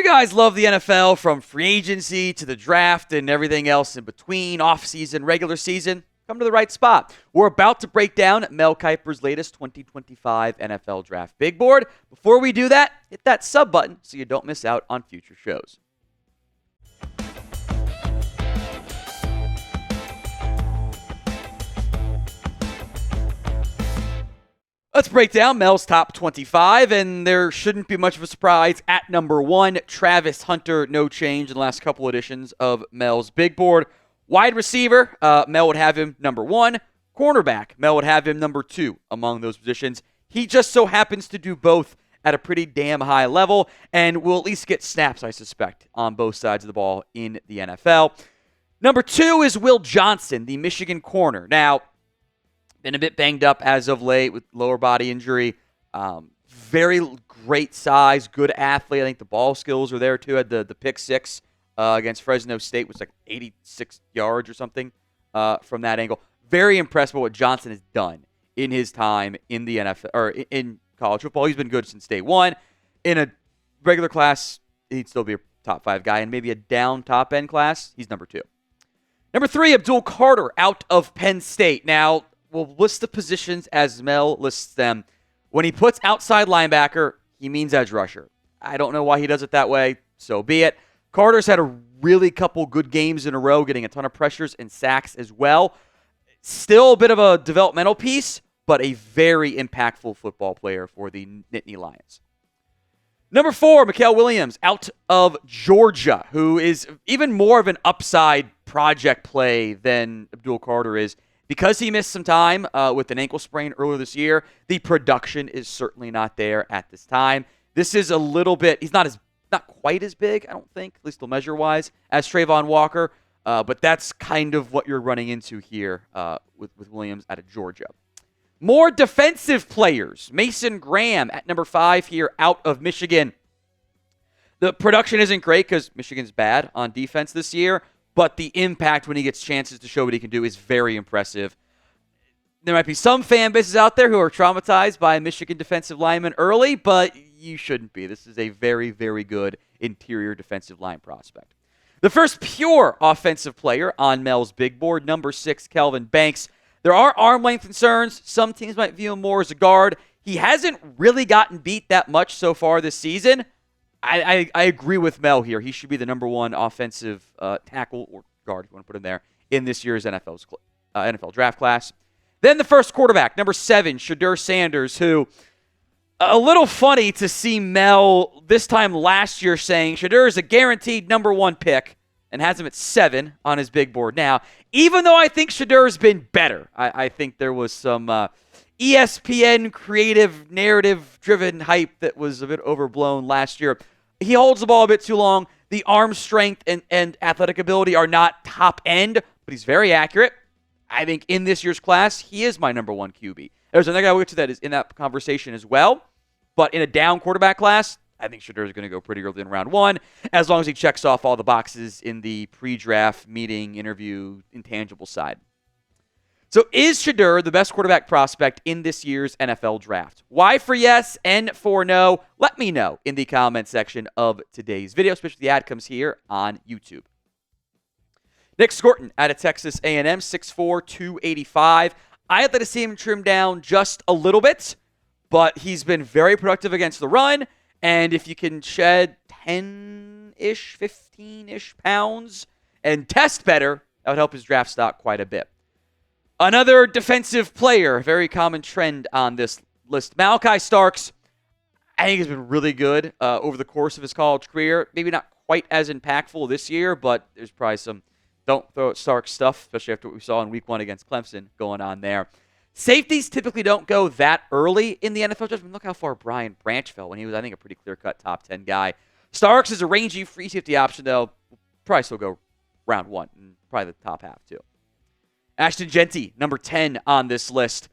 guys love the NFL from free agency to the draft and everything else in between, off-season, regular season, come to the right spot. We're about to break down Mel Kiper's latest 2025 NFL Draft Big Board. Before we do that, hit that sub button so you don't miss out on future shows. Let's break down Mel's top 25, and there shouldn't be much of a surprise. At number 1, Travis Hunter, no change in the last couple editions of Mel's Big Board. Wide receiver, Mel would have him number 1. Cornerback, Mel would have him number 2 among those positions. He just so happens to do both at a pretty damn high level, and will at least get snaps, I suspect, on both sides of the ball in the NFL. Number 2 is Will Johnson, the Michigan corner. Now, been a bit banged up as of late with lower body injury. Very great size, good athlete. I think the ball skills are there too. Had the pick 6 against Fresno State, was like 86 yards or something from that angle. Very impressed with what Johnson has done in his time in the NFL or in college football. He's been good since day one. In a regular class, he'd still be a top 5 guy, and maybe a down top end class, he's number 2. Number 3, Abdul Carter out of Penn State. Now, we'll list the positions as Mel lists them. When he puts outside linebacker, he means edge rusher. I don't know why he does it that way, so be it. Carter's had a really couple good games in a row, getting a ton of pressures and sacks as well. Still a bit of a developmental piece, but a very impactful football player for the Nittany Lions. Number 4, Mykel Williams out of Georgia, who is even more of an upside project play than Abdul Carter is. Because he missed some time with an ankle sprain earlier this year, the production is certainly not there at this time. This is a little bit, he's not quite as big, I don't think, at least measure-wise, as Trayvon Walker, but that's kind of what you're running into here with Williams out of Georgia. More defensive players. Mason Graham at number 5 here out of Michigan. The production isn't great because Michigan's bad on defense this year, but the impact when he gets chances to show what he can do is very impressive. There might be some fan bases out there who are traumatized by Michigan defensive linemen early, but you shouldn't be. This is a very, very good interior defensive line prospect. The first pure offensive player on Mel's Big Board, number 6, Kelvin Banks. There are arm length concerns. Some teams might view him more as a guard. He hasn't really gotten beat that much so far this season. I agree with Mel here. He should be the number 1 offensive tackle or guard, if you want to put him there, in this year's NFL draft class. Then the first quarterback, number 7, Shedeur Sanders, who, a little funny to see Mel this time last year saying Shedeur is a guaranteed number 1 pick and has him at 7 on his big board now. Even though I think Shedeur's been better. I think there was some ESPN creative, narrative-driven hype that was a bit overblown last year. He holds the ball a bit too long. The arm strength and athletic ability are not top end, but he's very accurate. I think in this year's class, he is my number 1 QB. There's another guy we'll get to that is in that conversation as well. But in a down quarterback class, I think Shedeur is going to go pretty early in round 1, as long as he checks off all the boxes in the pre-draft meeting, interview, intangible side. So is Shedeur the best quarterback prospect in this year's NFL draft? Y for yes, N for no. Let me know in the comment section of today's video, especially if the ad comes here on YouTube. Nic Scourton out of Texas A&M, 6'4", 285. I'd like to see him trim down just a little bit, but he's been very productive against the run, and if you can shed 10-ish, 15-ish pounds and test better, that would help his draft stock quite a bit. Another defensive player, very common trend on this list. Malaki Starks, I think he's been really good over the course of his college career. Maybe not quite as impactful this year, but there's probably some don't throw at Starks stuff, especially after what we saw in week 1 against Clemson going on there. Safeties typically don't go that early in the NFL draft. Look how far Brian Branch fell when he was, I think, a pretty clear-cut top 10 guy. Starks is a rangy free safety option, though. Will probably still go round 1, and probably the top half, too. Ashton Jeanty, number 10 on this list.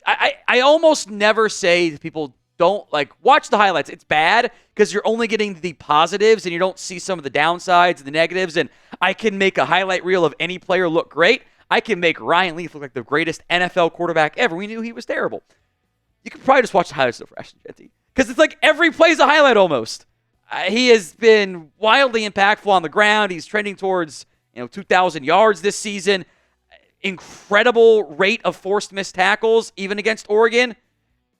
I almost never say to people, don't watch the highlights. It's bad because you're only getting the positives and you don't see some of the downsides and the negatives. And I can make a highlight reel of any player look great. I can make Ryan Leaf look like the greatest NFL quarterback ever. We knew he was terrible. You could probably just watch the highlights for Ashton Jeanty. because it's like every play's a highlight almost. He has been wildly impactful on the ground. He's trending towards 2,000 yards this season. Incredible rate of forced missed tackles, even against Oregon.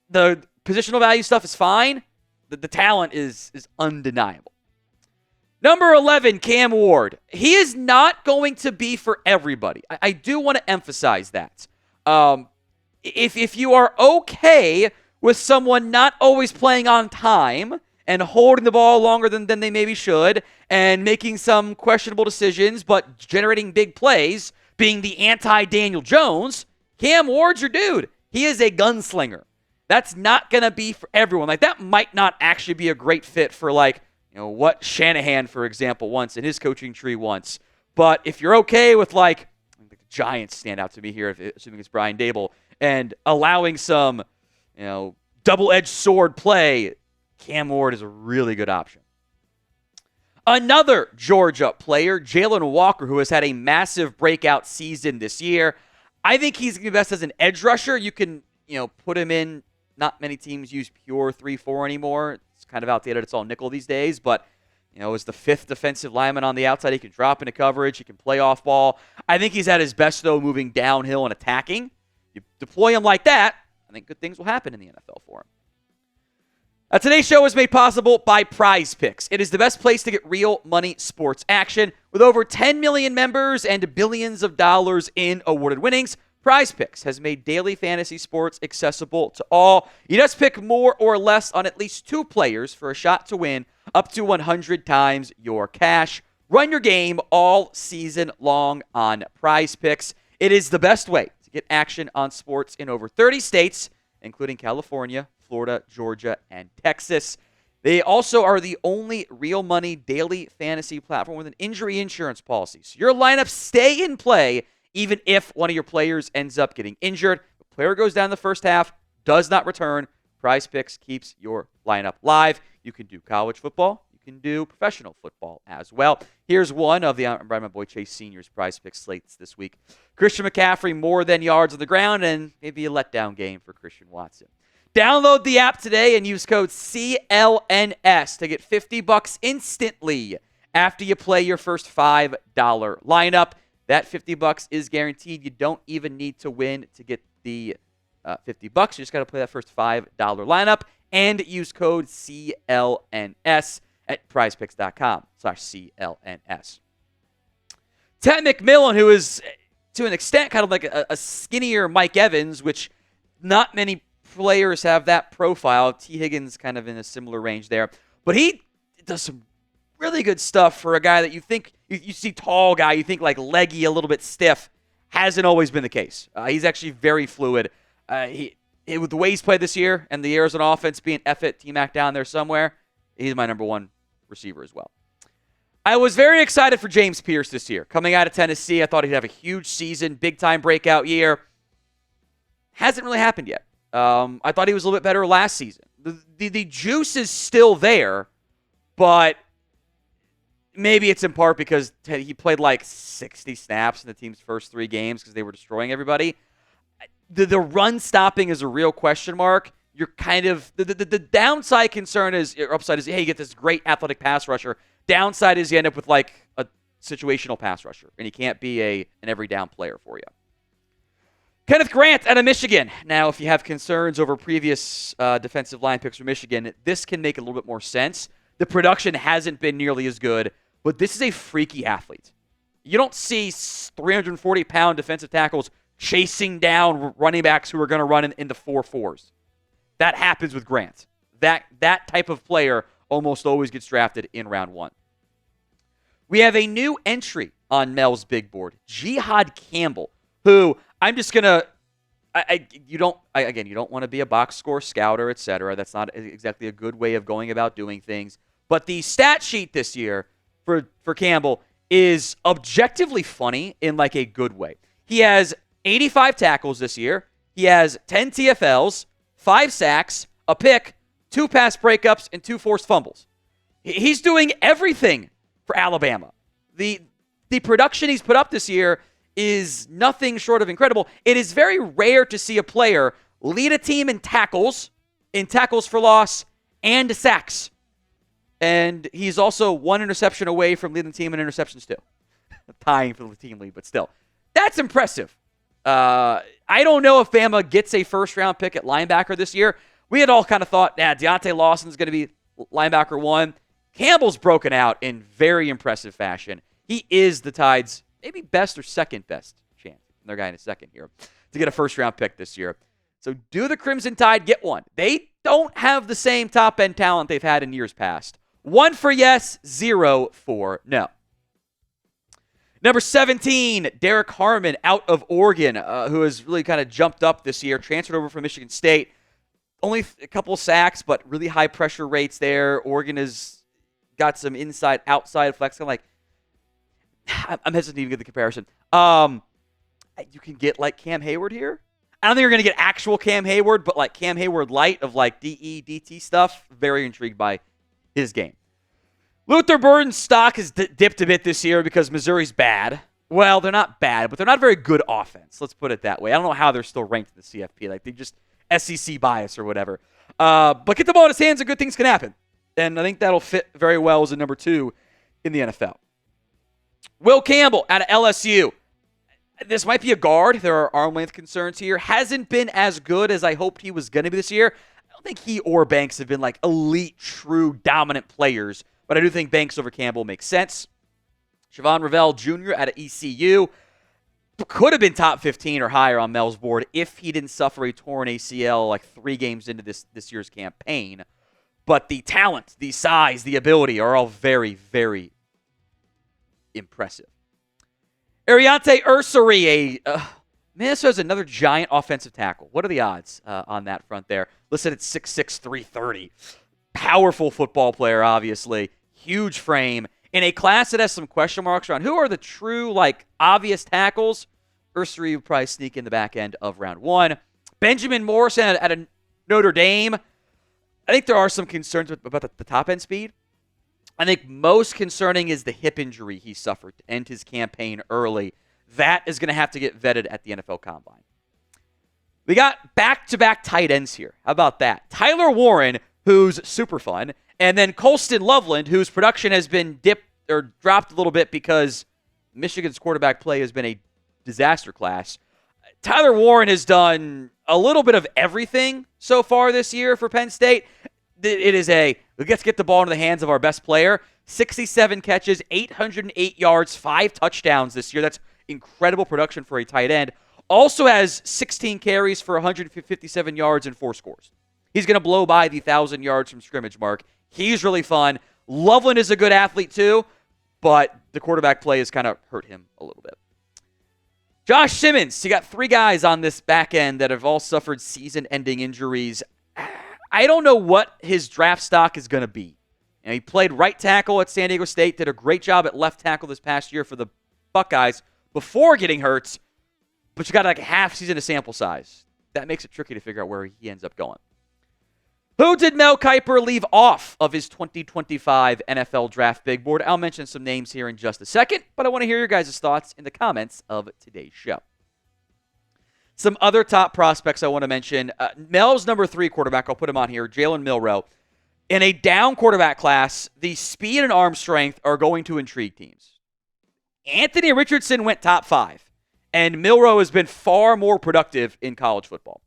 The positional value stuff is fine. The talent is undeniable. Number 11, Cam Ward. He is not going to be for everybody. I do want to emphasize that. If you are okay with someone not always playing on time and holding the ball longer than they maybe should and making some questionable decisions but generating big plays, being the anti-Daniel Jones, Cam Ward's your dude. He is a gunslinger. That's not going to be for everyone. Like, that might not actually be a great fit for, what Shanahan, for example, wants in his coaching tree once. But if you're okay with, the Giants stand out to me here, assuming it's Brian Dable, and allowing some, double-edged sword play, Cam Ward is a really good option. Another Georgia player, Jalon Walker, who has had a massive breakout season this year. I think he's going to be best as an edge rusher. You can, put him in. Not many teams use pure 3-4 anymore. It's kind of outdated. It's all nickel these days. But, as the fifth defensive lineman on the outside, he can drop into coverage. He can play off ball. I think he's at his best, though, moving downhill and attacking. You deploy him like that, I think good things will happen in the NFL for him. Today's show is made possible by Prize Picks. It is the best place to get real money sports action. With over 10 million members and billions of dollars in awarded winnings, Prize Picks has made daily fantasy sports accessible to all. You just pick more or less on at least 2 players for a shot to win up to 100 times your cash. Run your game all season long on Prize Picks. It is the best way to get action on sports in over 30 states, including California, Florida, Georgia, and Texas. They also are the only real money daily fantasy platform with an injury insurance policy. So your lineups stay in play even if one of your players ends up getting injured. The player goes down the first half, does not return. Prize Picks keeps your lineup live. You can do college football. You can do professional football as well. Here's one of the my boy Chase Sr.'s Prize Picks slates this week. Christian McCaffrey, more than yards on the ground, and maybe a letdown game for Christian Watson. Download the app today and use code CLNS to get $50 instantly after you play your first $5 lineup. That $50 is guaranteed. You don't even need to win to get the $50. You just got to play that first $5 lineup and use code CLNS at prizepicks.com/CLNS. Ted McMillan, who is to an extent kind of like a skinnier Mike Evans, which not many players have that profile. T. Higgins kind of in a similar range there. But he does some really good stuff for a guy that you think, you see tall guy, you think like leggy, a little bit stiff. Hasn't always been the case. He's actually very fluid. With the way he's played this year and the Arizona offense being F-it, T-Mac down there somewhere, he's my number one receiver as well. I was very excited for James Pearce this year. Coming out of Tennessee, I thought he'd have a huge season, big-time breakout year. Hasn't really happened yet. I thought he was a little bit better last season. The juice is still there, but maybe it's in part because he played like 60 snaps in the team's first 3 games because they were destroying everybody. The run stopping is a real question mark. You're kind of the downside concern is, or upside is, hey, you get this great athletic pass rusher. Downside is you end up with like a situational pass rusher, and he can't be an every down player for you. Kenneth Grant out of Michigan. Now, if you have concerns over previous defensive line picks for Michigan, this can make a little bit more sense. The production hasn't been nearly as good, but this is a freaky athlete. You don't see 340-pound defensive tackles chasing down running backs who are going to run in the 4.4s. That happens with Grant. That type of player almost always gets drafted in round 1. We have a new entry on Mel's big board, Jihaad Campbell, who I'm just going to you don't want to be a box score scouter, etc. That's not exactly a good way of going about doing things. But the stat sheet this year for Campbell is objectively funny in like a good way. He has 85 tackles this year. He has 10 TFLs, 5 sacks, a pick, 2 pass breakups, and 2 forced fumbles. He's doing everything for Alabama. The production he's put up this year is nothing short of incredible. It is very rare to see a player lead a team in tackles for loss, and sacks. And he's also one interception away from leading the team in interceptions too. Tying for the team lead, but still. That's impressive. I don't know if Bama gets a first-round pick at linebacker this year. We had all kind of thought, Deontay Lawson's going to be linebacker 1. Campbell's broken out in very impressive fashion. He is the Tide's maybe best or second best chance. Their guy in a second here to get a first-round pick this year. So do the Crimson Tide get one? They don't have the same top-end talent they've had in years past. 1 for yes, 0 for no. Number 17, Derek Harmon out of Oregon, who has really kind of jumped up this year, transferred over from Michigan State. Only a couple sacks, but really high pressure rates there. Oregon has got some inside-outside flex. I'm hesitant to even get the comparison. You can get like Cam Hayward here. I don't think you're going to get actual Cam Hayward, but like Cam Hayward light of like DE, DT stuff. Very intrigued by his game. Luther Burden's stock has dipped a bit this year because Missouri's bad. Well, they're not bad, but they're not very good offense. Let's put it that way. I don't know how they're still ranked in the CFP. Like they just SEC bias or whatever. But get the ball in his hands and good things can happen. And I think that'll fit very well as a number 2 in the NFL. Will Campbell out of LSU. This might be a guard. There are arm length concerns here. Hasn't been as good as I hoped he was going to be this year. I don't think he or Banks have been like elite, true, dominant players. But I do think Banks over Campbell makes sense. Siobhan Revell Jr. out of ECU. Could have been top 15 or higher on Mel's board if he didn't suffer a torn ACL like 3 games into this year's campaign. But the talent, the size, the ability are all very, very impressive. Ariante Ursary, Minnesota's another giant offensive tackle. What are the odds on that front there? Listed at 6'6", 330. Powerful football player, obviously. Huge frame. In a class that has some question marks around who are the true, like, obvious tackles, Ursary would probably sneak in the back end of round 1. Benjamin Morrison at a Notre Dame. I think there are some concerns about the top-end speed. I think most concerning is the hip injury he suffered to end his campaign early. That is going to have to get vetted at the NFL Combine. We got back-to-back tight ends here. How about that? Tyler Warren, who's super fun, and then Colston Loveland, whose production has been dropped a little bit because Michigan's quarterback play has been a disaster class. Tyler Warren has done a little bit of everything so far this year for Penn State. It is let's get the ball into the hands of our best player. 67 catches, 808 yards, 5 touchdowns this year. That's incredible production for a tight end. Also has 16 carries for 157 yards and 4 scores. He's going to blow by the 1,000 yards from scrimmage mark. He's really fun. Loveland is a good athlete too, but the quarterback play has kind of hurt him a little bit. Josh Simmons, you got 3 guys on this back end that have all suffered season-ending injuries. I don't know what his draft stock is going to be. He played right tackle at San Diego State, did a great job at left tackle this past year for the Buckeyes before getting hurt, but you got like a half season of sample size. That makes it tricky to figure out where he ends up going. Who did Mel Kiper leave off of his 2025 NFL Draft Big Board? I'll mention some names here in just a second, but I want to hear your guys' thoughts in the comments of today's show. Some other top prospects I want to mention. Mel's number 3 quarterback, I'll put him on here, Jalen Milroe. In a down quarterback class, the speed and arm strength are going to intrigue teams. Anthony Richardson went top 5, and Milroe has been far more productive in college football.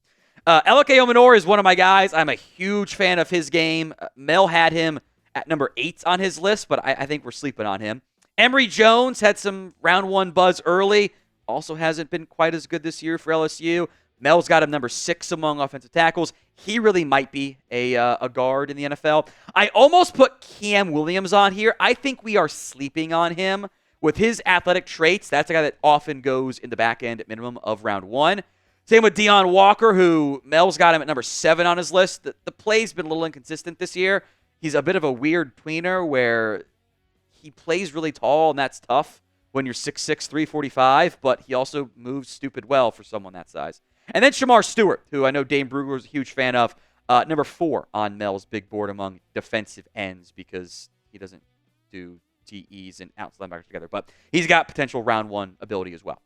Elike Omenor is one of my guys. I'm a huge fan of his game. Mel had him at number 8 on his list, but I think we're sleeping on him. Emory Jones had some round 1 buzz early. Also hasn't been quite as good this year for LSU. Mel's got him number 6 among offensive tackles. He really might be a guard in the NFL. I almost put Cam Williams on here. I think we are sleeping on him. With his athletic traits, that's a guy that often goes in the back end at minimum of round 1. Same with Deion Walker, who Mel's got him at number 7 on his list. The play's been a little inconsistent this year. He's a bit of a weird tweener where he plays really tall, and that's tough when you're 6'6", 345, but he also moves stupid well for someone that size. And then Shamar Stewart, who I know Dane Brugler is a huge fan of, number 4 on Mel's big board among defensive ends because he doesn't do TEs and outside linebackers together, but he's got potential round 1 ability as well.